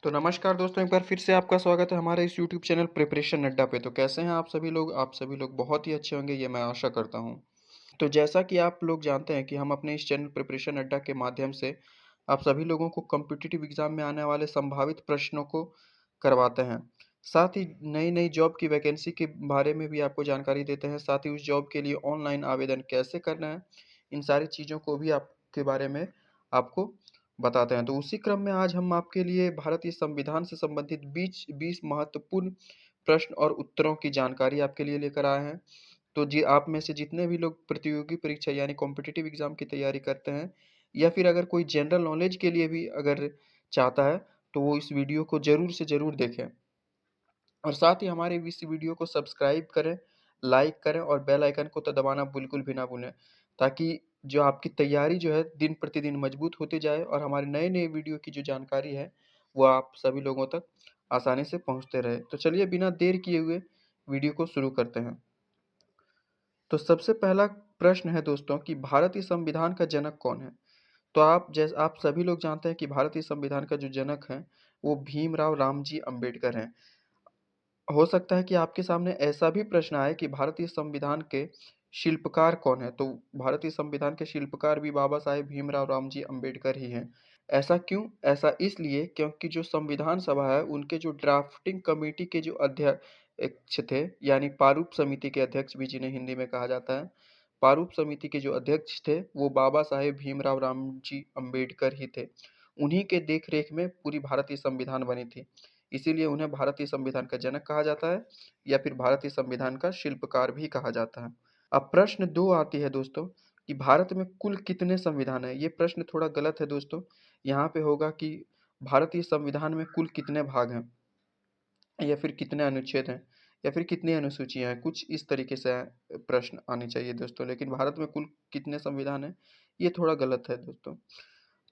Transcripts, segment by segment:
तो नमस्कार दोस्तों, एक बार फिर से आपका स्वागत है हमारे इस यूट्यूब चैनल प्रिपरेशन अड्डा पे। तो कैसे हैं आप सभी लोग? आप सभी लोग बहुत ही अच्छे होंगे, ये मैं आशा करता हूँ। तो जैसा कि आप लोग जानते हैं कि हम अपने इस चैनल प्रिपरेशन अड्डा के माध्यम से आप सभी लोगों को कॉम्पिटिटिव एग्ज़ाम में आने वाले संभावित प्रश्नों को करवाते हैं। साथ ही नई-नई जॉब की वैकेंसी के बारे में भी आपको जानकारी देते हैं। साथ ही उस जॉब के लिए ऑनलाइन आवेदन कैसे करना है, इन सारी चीज़ों को भी आपके बारे में आपको बताते हैं। तो उसी क्रम में आज हम आपके लिए भारतीय संविधान से संबंधित 20 महत्वपूर्ण प्रश्न और उत्तरों की जानकारी आपके लिए लेकर आए हैं। तो जी आप में से जितने भी लोग प्रतियोगी परीक्षा यानी कॉम्पिटिटिव एग्ज़ाम की तैयारी करते हैं या फिर अगर कोई जनरल नॉलेज के लिए भी अगर चाहता है, तो वो इस वीडियो को ज़रूर से ज़रूर देखें। और साथ ही हमारे इस वीडियो को सब्सक्राइब करें, लाइक करें और बेल आइकन को तो दबाना बिल्कुल भी ना भूलें, ताकि जो आपकी तैयारी जो है दिन प्रतिदिन मजबूत होती जाए और हमारे नए-नए वीडियो की जो जानकारी है, वो आप सभी लोगों तक आसानी से पहुँचते रहे। तो चलिए बिना देर किए हुए वीडियो को शुरू करते हैं। तो सबसे पहला प्रश्न है दोस्तों कि भारतीय संविधान का जनक कौन है? तो आप सभी लोग जानते हैं कि भारतीय संविधान का जो जनक हैं, वो भीमराव रामजी अम्बेडकर हैं। हो सकता है कि आपके सामने ऐसा भी प्रश्न आए कि भारतीय संविधान के शिल्पकार कौन है? तो भारतीय संविधान के शिल्पकार भी बाबा साहेब भीमराव रामजी अम्बेडकर ही हैं। ऐसा क्यों? ऐसा इसलिए क्योंकि जो संविधान सभा है, उनके जो ड्राफ्टिंग कमेटी के जो अध्यक्ष थे, यानी प्रारूप समिति के अध्यक्ष भी जिन्हें हिंदी में कहा जाता है, प्रारूप समिति के जो अध्यक्ष थे, वो बाबा साहेब भीमराव रामजी अम्बेडकर ही थे। उन्हीं के देख-रेख में पूरी भारतीय संविधान बनी थी। इसीलिए उन्हें भारतीय संविधान का जनक कहा जाता है या फिर भारतीय संविधान का शिल्पकार भी कहा जाता है। अब प्रश्न 2 आती है दोस्तों कि भारत में कुल कितने संविधान हैं? ये प्रश्न थोड़ा गलत है दोस्तों। यहाँ पे होगा कि भारतीय संविधान में कुल कितने भाग हैं या फिर कितने अनुच्छेद हैं या फिर कितनी अनुसूचियाँ हैं, कुछ इस तरीके से प्रश्न आने चाहिए दोस्तों। लेकिन भारत में कुल कितने संविधान हैं, ये थोड़ा गलत है दोस्तों।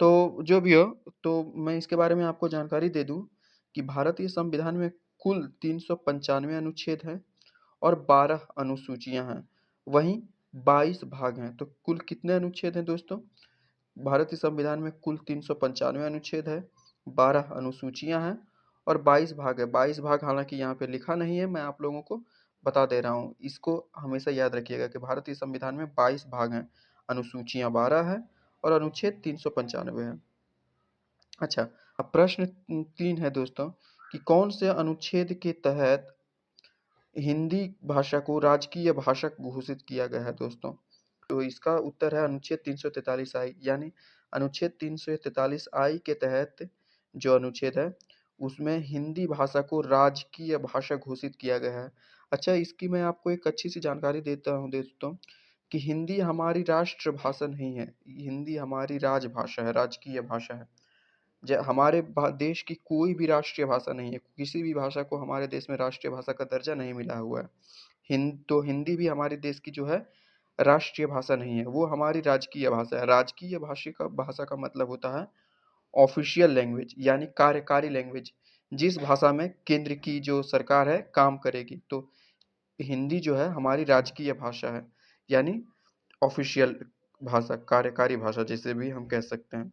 तो जो भी हो, तो मैं इसके बारे में आपको जानकारी दे दूँ कि भारतीय संविधान में कुल 395 अनुच्छेद हैं और 12 अनुसूचियाँ हैं। वहीं 22 भाग हैं। तो कुल कितने अनुच्छेद हैं दोस्तों? भारतीय संविधान में कुल 395 अनुच्छेद है, 12 अनुसूचियाँ हैं और 22 भाग है। 22 भाग हालाँकि यहाँ पे लिखा नहीं है, मैं आप लोगों को बता दे रहा हूँ। इसको हमेशा याद रखिएगा कि भारतीय संविधान में 22 भाग हैं, अनुसूचियाँ 12 हैं और अनुच्छेद 395 है। अच्छा, अब प्रश्न 3 है दोस्तों कि कौन से अनुच्छेद के तहत हिंदी भाषा को राजकीय भाषा घोषित किया गया है दोस्तों? तो इसका उत्तर है अनुच्छेद 343 आई, यानी अनुच्छेद 343 आई के तहत जो अनुच्छेद है, उसमें हिंदी भाषा को राजकीय भाषा घोषित किया गया है। अच्छा, इसकी मैं आपको एक अच्छी-सी जानकारी देता हूँ दोस्तों कि हिंदी हमारी राष्ट्रभाषा नहीं है, हिंदी हमारी राजभाषा है, राजकीय भाषा है। हमारे देश की कोई भी राष्ट्रीय भाषा नहीं है, किसी भी भाषा को हमारे देश में राष्ट्रीय भाषा का दर्जा नहीं मिला हुआ है। हिंदी भी हमारे देश की जो है राष्ट्रीय भाषा नहीं है, वो हमारी राजकीय भाषा है। राजकीय भाषा का मतलब होता है ऑफिशियल लैंग्वेज, यानी कार्यकारी लैंग्वेज, जिस भाषा में केंद्र की जो सरकार है काम करेगी। तो हिंदी जो है हमारी राजकीय भाषा है, यानी ऑफिशियल भाषा, कार्यकारी भाषा जिसे भी हम कह सकते हैं।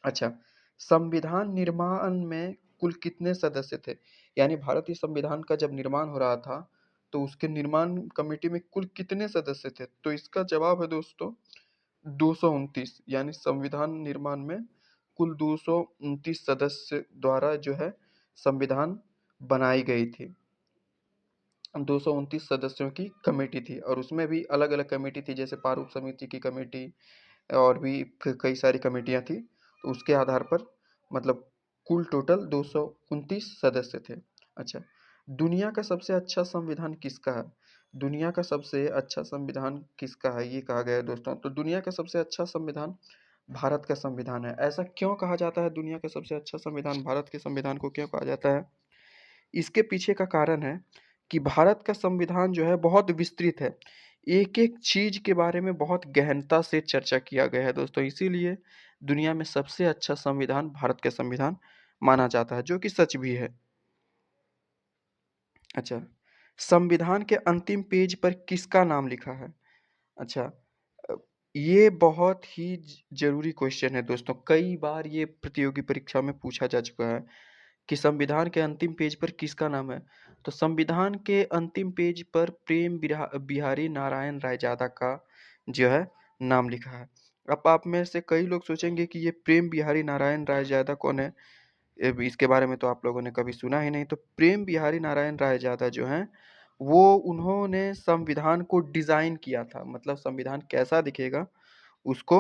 अच्छा, संविधान निर्माण में कुल कितने सदस्य थे? यानी भारतीय संविधान का जब निर्माण हो रहा था, तो उसके निर्माण कमेटी में कुल कितने सदस्य थे? तो इसका जवाब है दोस्तों 229, यानी संविधान निर्माण में कुल 229 सदस्य द्वारा जो है संविधान बनाई गई थी। 229 सदस्यों की कमेटी थी और उसमें भी अलग-अलग कमेटी थी, जैसे प्रारूप समिति की कमेटी और भी कई सारी कमेटियाँ थी। तो उसके आधार पर मतलब कुल टोटल 229 सदस्य थे। अच्छा, दुनिया का सबसे अच्छा संविधान किसका है? दुनिया का सबसे अच्छा संविधान किसका है, ये कहा गया है दोस्तों। तो दुनिया का सबसे अच्छा संविधान भारत का संविधान है। ऐसा क्यों कहा जाता है दुनिया का सबसे अच्छा संविधान भारत के संविधान को क्यों कहा जाता है? इसके पीछे का कारण है कि भारत का संविधान जो है बहुत विस्तृत है। एक-एक चीज़ के बारे में बहुत गहनता से चर्चा किया गया है दोस्तों, इसीलिए दुनिया में सबसे अच्छा संविधान भारत का संविधान माना जाता है, जो कि सच भी है। अच्छा, संविधान के अंतिम पेज पर किसका नाम लिखा है? अच्छा, ये बहुत ही ज़रूरी क्वेश्चन है दोस्तों। कई बार ये प्रतियोगी परीक्षा में पूछा जा चुका है कि संविधान के अंतिम पेज पर किसका नाम है? तो संविधान के अंतिम पेज पर प्रेम बिहारी नारायण रायजादा का जो है नाम लिखा है। अब आप में से कई लोग सोचेंगे कि ये प्रेम बिहारी नारायण रायजादा कौन है? इसके बारे में तो आप लोगों ने कभी सुना ही नहीं। तो प्रेम बिहारी नारायण रायजादा जो हैं, वो उन्होंने संविधान को डिज़ाइन किया था। मतलब संविधान कैसा दिखेगा, उसको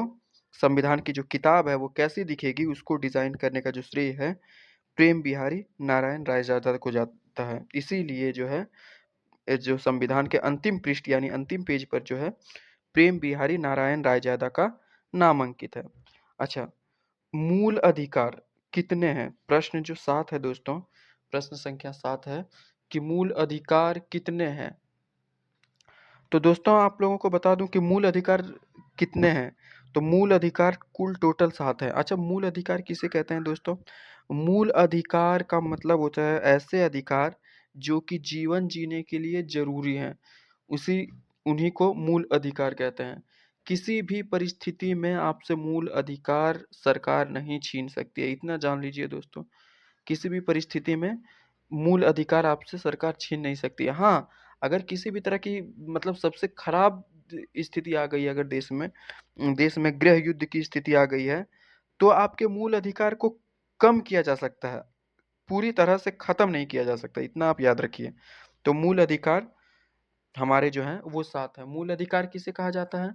संविधान की जो किताब है, वो कैसी दिखेगी, उसको डिज़ाइन करने का जो श्रेय है, प्रेम बिहारी नारायण रायजादा को जाता है। इसीलिए जो है जो संविधान के अंतिम पृष्ठ यानी अंतिम पेज पर जो है, प्रेम बिहारी नारायण रायजादा का नाम अंकित है। अच्छा, मूल अधिकार कितने हैं? प्रश्न जो 7 है दोस्तों, प्रश्न संख्या 7 है कि मूल अधिकार कितने हैं? तो दोस्तों आप लोगों को बता दूं कि मूल अधिकार कितने हैं। तो मूल अधिकार कुल टोटल 7 है। अच्छा, मूल अधिकार किसे कहते हैं दोस्तों? मूल अधिकार का मतलब होता है ऐसे अधिकार जो कि जीवन जीने के लिए जरूरी हैं, उसी उन्हीं को मूल अधिकार कहते हैं। किसी भी परिस्थिति में आपसे मूल अधिकार सरकार नहीं छीन सकती है, इतना जान लीजिए दोस्तों। किसी भी परिस्थिति में मूल अधिकार आपसे सरकार छीन नहीं सकती है। हाँ, अगर किसी भी तरह की मतलब सबसे खराब स्थिति आ गई है अगर देश में गृह युद्ध की स्थिति आ गई है, तो आपके मूल अधिकार को कम किया जा सकता है, पूरी तरह से खत्म नहीं किया जा सकता, इतना आप याद रखिए। तो मूल अधिकार हमारे जो हैं वो 7 हैं। मूल अधिकार किसे कहा जाता है?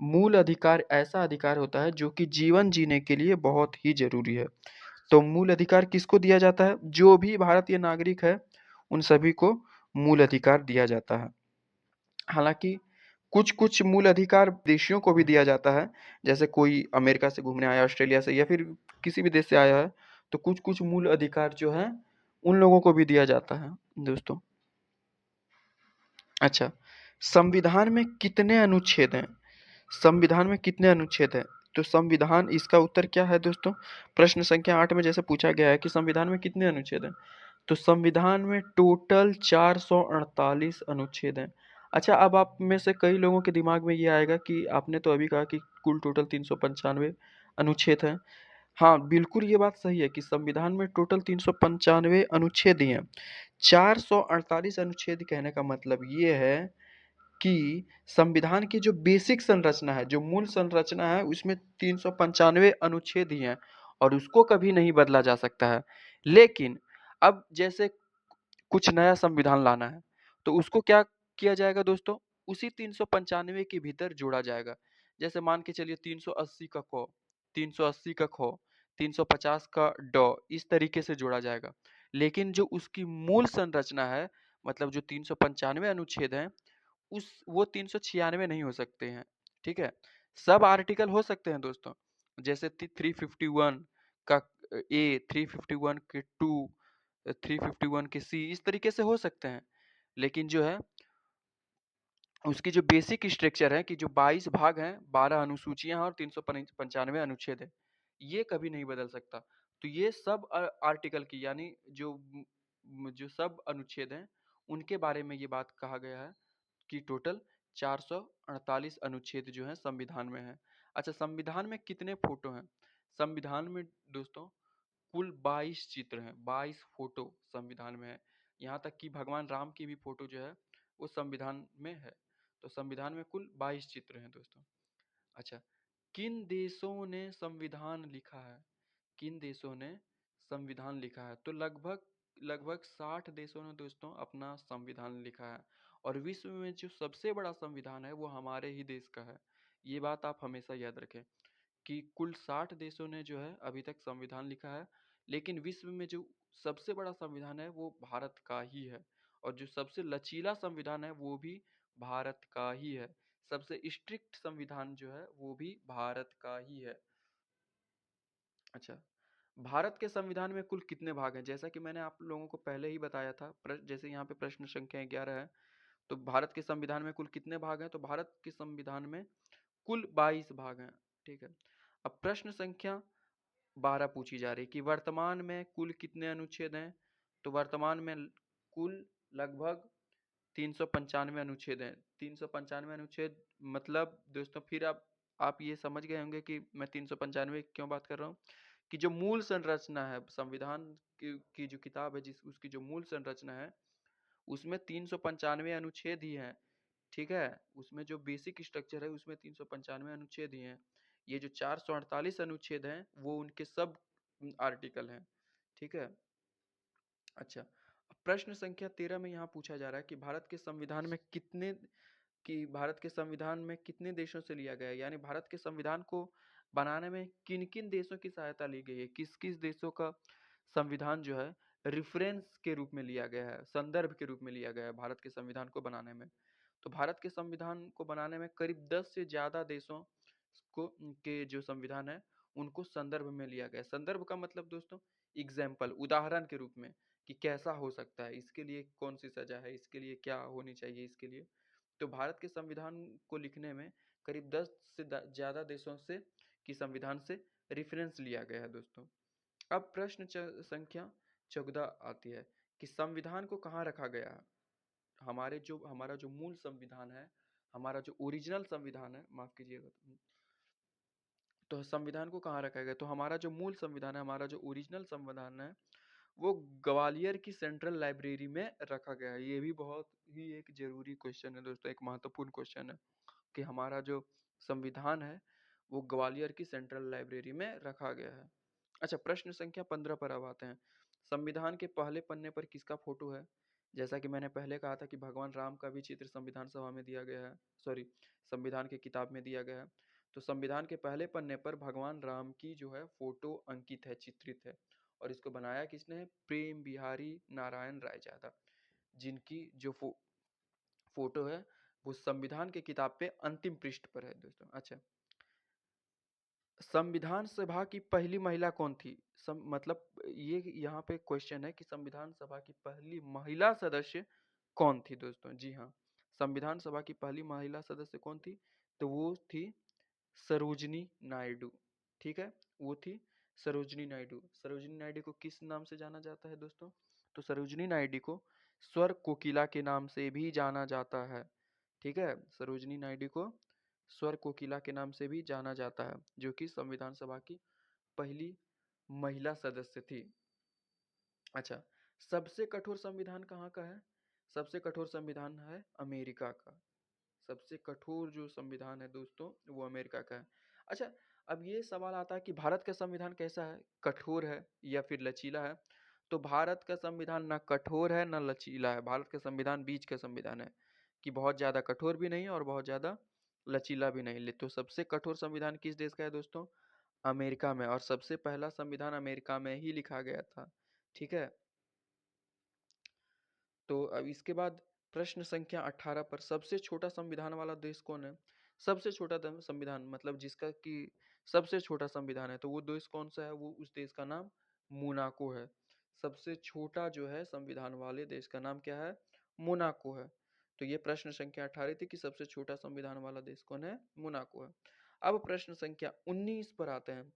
मूल अधिकार ऐसा अधिकार होता है जो कि जीवन जीने के लिए बहुत ही ज़रूरी है। तो मूल अधिकार किसको दिया जाता है? जो भी भारतीय नागरिक है, उन सभी को मूल अधिकार दिया जाता है। हालाँकि कुछ-कुछ मूल अधिकार देशियों को भी दिया जाता है, जैसे कोई अमेरिका से घूमने आया, ऑस्ट्रेलिया से या फिर किसी भी देश से आया है, तो कुछ-कुछ मूल अधिकार जो हैं, उन लोगों को भी दिया जाता है दोस्तों। अच्छा, संविधान में कितने अनुच्छेद हैं? संविधान में कितने अनुच्छेद हैं? तो संविधान इसका उत्तर क्या है दोस्तों? प्रश्न संख्या 8 में जैसे पूछा गया है कि संविधान में कितने अनुच्छेद हैं? तो संविधान में टोटल 448 अनुच्छेद हैं। अच्छा, अब आप में से कई लोगों के दिमाग में ये आएगा कि आपने तो अभी कहा कि कुल टोटल 395 अनुच्छेद हैं। हाँ, बिल्कुल ये बात सही है कि संविधान में टोटल 395 अनुच्छेद ही हैं। 448 अनुच्छेद कहने का मतलब ये है कि संविधान की जो बेसिक संरचना है, जो मूल संरचना है, उसमें 395 अनुच्छेद ही हैं और उसको कभी नहीं बदला जा सकता है। लेकिन अब जैसे कुछ नया संविधान लाना है, तो उसको क्या किया जाएगा दोस्तों? उसी 395 के भीतर जोड़ा जाएगा। जैसे मान के चलिए 380 का क, 380 का ख, 350 का ड, इस तरीके से जोड़ा जाएगा। लेकिन जो उसकी मूल संरचना है, मतलब जो 395 अनुच्छेद हैं, उस वो 396 नहीं हो सकते हैं, ठीक है? सब आर्टिकल हो सकते हैं दोस्तों, जैसे 351 का ए, 351 के टू, 351 के सी, इस तरीके से हो सकते हैं। लेकिन जो है उसकी जो बेसिक स्ट्रक्चर है कि जो 22 भाग हैं, 12 अनुसूचियां हैं और 395 अनुच्छेद है, ये कभी नहीं बदल सकता। तो ये सब आर्टिकल की यानी जो सब अनुच्छेद हैं, उनके बारे में ये बात कहा गया है कि टोटल 448 अनुच्छेद जो हैं संविधान में है। अच्छा, संविधान में कितने फोटो हैं? संविधान में दोस्तों कुल 22 चित्र हैं, 22 फोटो संविधान में है। यहाँ तक कि भगवान राम की भी फोटो जो है वो संविधान में है। तो संविधान में कुल 22 चित्र हैं दोस्तों। अच्छा, किन देशों ने संविधान लिखा है? किन देशों ने संविधान लिखा है? तो लगभग लगभग 60 देशों ने दोस्तों अपना संविधान लिखा है और विश्व में जो सबसे बड़ा संविधान है वो हमारे ही देश का है। ये बात आप हमेशा याद रखें कि कुल 60 देशों ने जो है अभी तक संविधान लिखा है, लेकिन विश्व में जो सबसे बड़ा संविधान है वो भारत का ही है और जो सबसे लचीला संविधान है वो भी भारत का ही है। सबसे स्ट्रिक्ट संविधान जो है वो भी भारत का ही है। अच्छा, भारत के संविधान में कुल कितने भाग हैं? जैसा कि मैंने आप लोगों को पहले ही बताया था, जैसे यहाँ पे प्रश्न संख्या 11 है, तो भारत के संविधान में कुल कितने भाग हैं? तो भारत के संविधान में कुल 22 भाग हैं, ठीक है। अब प्रश्न संख्या 12 पूछी जा रही कि वर्तमान में कुल कितने अनुच्छेद हैं? तो वर्तमान में कुल लगभग 395 अनुच्छेद हैं। 395 अनुच्छेद मतलब दोस्तों फिर आप आप ये समझ गए होंगे कि मैं 395 क्यों बात कर रहा हूँ, कि जो मूल संरचना है संविधान की जो किताब है जिस उसकी जो मूल संरचना है, उसमें 395 अनुच्छेद ही हैं, ठीक है? उसमें जो बेसिक स्ट्रक्चर है उसमें 395 अनुच्छेद ही हैं। ये जो 448 अनुच्छेद हैं वो उनके सब आर्टिकल हैं, ठीक है? अच्छा, अब प्रश्न संख्या 13 में यहाँ पूछा जा रहा है कि भारत के संविधान में कितने देशों से लिया गया है, यानी भारत के संविधान को बनाने में किन किन देशों की सहायता ली गई है, किस किस देशों का संविधान जो है रिफरेंस के रूप में लिया गया है, संदर्भ के रूप में लिया गया है भारत के संविधान को बनाने में। तो भारत के संविधान को बनाने में करीब 10 से ज्यादा देशों को के जो संविधान है उनको संदर्भ में लिया गया है। संदर्भ का मतलब दोस्तों एग्जाम्पल, उदाहरण के रूप में, कि कैसा हो सकता है, इसके लिए कौन सी सजा है, इसके लिए क्या होनी चाहिए, इसके लिए। तो भारत के संविधान को लिखने में करीब 10 से ज्यादा देशों से की संविधान से रेफरेंस लिया गया है दोस्तों। अब प्रश्न संख्या 14 आती है कि संविधान को कहाँ रखा गया है। हमारा जो मूल संविधान है, हमारा जो ओरिजिनल संविधान है, माफ कीजिएगा, तो संविधान को कहाँ रखा गया, तो हमारा जो मूल संविधान है, हमारा जो ओरिजिनल संविधान है, वो ग्वालियर की सेंट्रल लाइब्रेरी में रखा गया है। ये भी बहुत ही एक जरूरी क्वेश्चन है दोस्तों, एक महत्वपूर्ण क्वेश्चन है कि हमारा जो संविधान है वो ग्वालियर की सेंट्रल लाइब्रेरी में रखा गया है। अच्छा, प्रश्न संख्या 15 पर अब आते हैं। संविधान के पहले पन्ने पर किसका फोटो है। जैसा कि मैंने पहले कहा था कि भगवान राम का भी चित्र संविधान सभा में दिया गया है, सॉरी, संविधान की किताब में दिया गया है। तो संविधान के पहले पन्ने पर भगवान राम की जो है फोटो अंकित है, चित्रित है। और इसको बनाया किसने है, प्रेम बिहारी नारायण रायजादा, जिनकी जो फोटो है वो संविधान की किताब पे अंतिम पृष्ठ पर है दोस्तों। अच्छा, संविधान सभा की पहली महिला कौन थी। मतलब ये यहाँ पे क्वेश्चन है कि संविधान सभा की पहली महिला सदस्य कौन थी दोस्तों। जी हाँ, संविधान सभा की पहली महिला सदस्य कौन थी, तो वो थी सरोजनी नायडू, ठीक है, वो थी सरोजनी नायडू। सरोजनी नायडू को किस नाम से जाना जाता है दोस्तों, तो सरोजनी नायडू को स्वर कोकिला के नाम से भी जाना जाता है, ठीक है। सरोजनी नायडू को स्वर कोकिला के नाम से भी जाना जाता है, जो कि संविधान सभा की पहली महिला सदस्य थी। अच्छा, सबसे कठोर संविधान कहाँ का है, सबसे कठोर संविधान है अमेरिका का। सबसे कठोर जो संविधान है दोस्तों वो अमेरिका का है। अच्छा, अब ये सवाल आता है कि भारत का संविधान कैसा है, कठोर है या फिर लचीला है। तो भारत का संविधान ना कठोर है ना लचीला है, भारत का संविधान बीच का संविधान है, कि बहुत ज्यादा कठोर भी नहीं और बहुत ज्यादा लचीला भी नहीं। तो सबसे कठोर संविधान किस देश का है दोस्तों, अमेरिका में, और सबसे पहला संविधान अमेरिका में ही लिखा गया था, ठीक है। तो अब इसके बाद प्रश्न संख्या 18 पर सबसे छोटा संविधान वाला देश कौन है। सबसे छोटा संविधान मतलब जिसका कि सबसे छोटा संविधान है, तो वो देश कौन सा है, वो उस देश का नाम मोनाको है। सबसे छोटा जो है संविधान वाले देश का नाम क्या है, मोनाको है। तो ये प्रश्न संख्या 18 थी कि सबसे छोटा संविधान वाला देश कौन है, मोनाको है। अब प्रश्न संख्या 19 पर आते हैं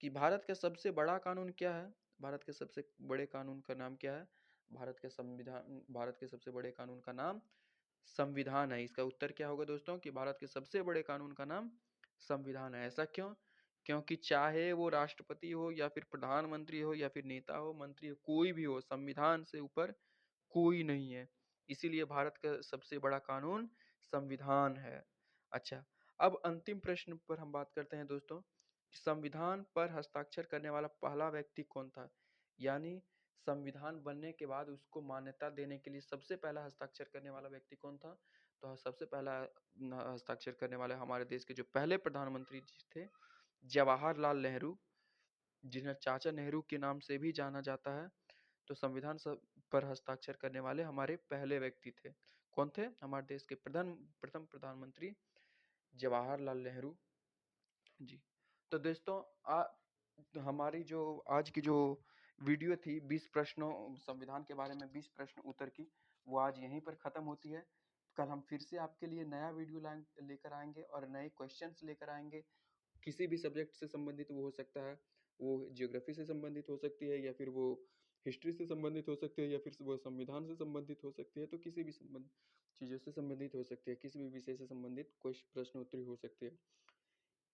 कि भारत का सबसे बड़ा कानून क्या है। भारत के सबसे बड़े कानून का नाम क्या है, भारत के सबसे बड़े कानून का नाम संविधान है। इसका उत्तर क्या होगा दोस्तों, कि भारत के सबसे बड़े कानून का नाम संविधान है। ऐसा क्यों, क्योंकि चाहे वो राष्ट्रपति हो या फिर प्रधानमंत्री हो या फिर नेता हो, मंत्री हो, कोई भी हो, संविधान से ऊपर कोई नहीं है। इसीलिए भारत का सबसे बड़ा कानून संविधान है। अच्छा, अब अंतिम प्रश्न पर हम बात करते हैं दोस्तों, कि संविधान पर हस्ताक्षर करने वाला पहला व्यक्ति कौन था। यानी संविधान बनने के बाद उसको मान्यता देने के लिए सबसे पहला हस्ताक्षर करने वाला व्यक्ति कौन था। तो सबसे पहला हस्ताक्षर करने वाले हमारे देश के जो पहले प्रधानमंत्री जी थे, जवाहरलाल नेहरू, जिन्हें चाचा नेहरू के नाम से भी जाना जाता है। तो संविधान पर हस्ताक्षर करने वाले हमारे पहले व्यक्ति थे, कौन थे, हमारे देश के प्रथम प्रधानमंत्री जवाहरलाल नेहरू जी। तो दोस्तों हमारी जो आज की जो वीडियो थी 20 प्रश्नों, संविधान के बारे में 20 प्रश्न उत्तर की, वो आज यहीं पर खत्म होती है। कल हम फिर से आपके लिए नया वीडियो लेकर आएंगे और नए क्वेश्चंस लेकर आएंगे। किसी भी सब्जेक्ट से संबंधित वो हो सकता है, वो जियोग्राफी से संबंधित हो सकती है, या फिर वो हिस्ट्री से संबंधित हो सकती है, या फिर वो संविधान से संबंधित हो सकती है। तो किसी भी चीज़ों से संबंधित हो सकती है, किसी भी विषय से संबंधित कोई प्रश्न उत्तरी हो सकती है।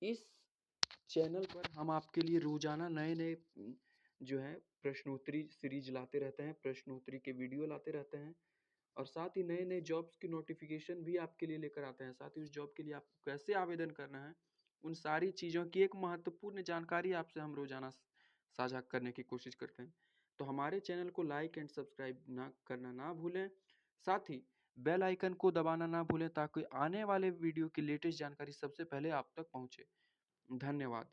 इस चैनल पर हम आपके लिए रोज़ाना नए-नए जो है प्रश्नोत्तरी सीरीज़ लाते रहते हैं, प्रश्नोत्तरी के वीडियो लाते रहते हैं और साथ ही नए-नए जॉब्स की नोटिफ़िकेशन भी आपके लिए लेकर आते हैं। साथ ही उस जॉब के लिए आपको कैसे आवेदन करना है, उन सारी चीज़ों की एक महत्वपूर्ण जानकारी आपसे हम रोज़ाना साझा करने की कोशिश करते हैं। तो हमारे चैनल को लाइक एंड सब्सक्राइब ना भूलें। साथ ही बेल आइकन को दबाना ना भूलें ताकि आने वाले वीडियो की लेटेस्ट जानकारी सबसे पहले आप तक पहुँचे। धन्यवाद।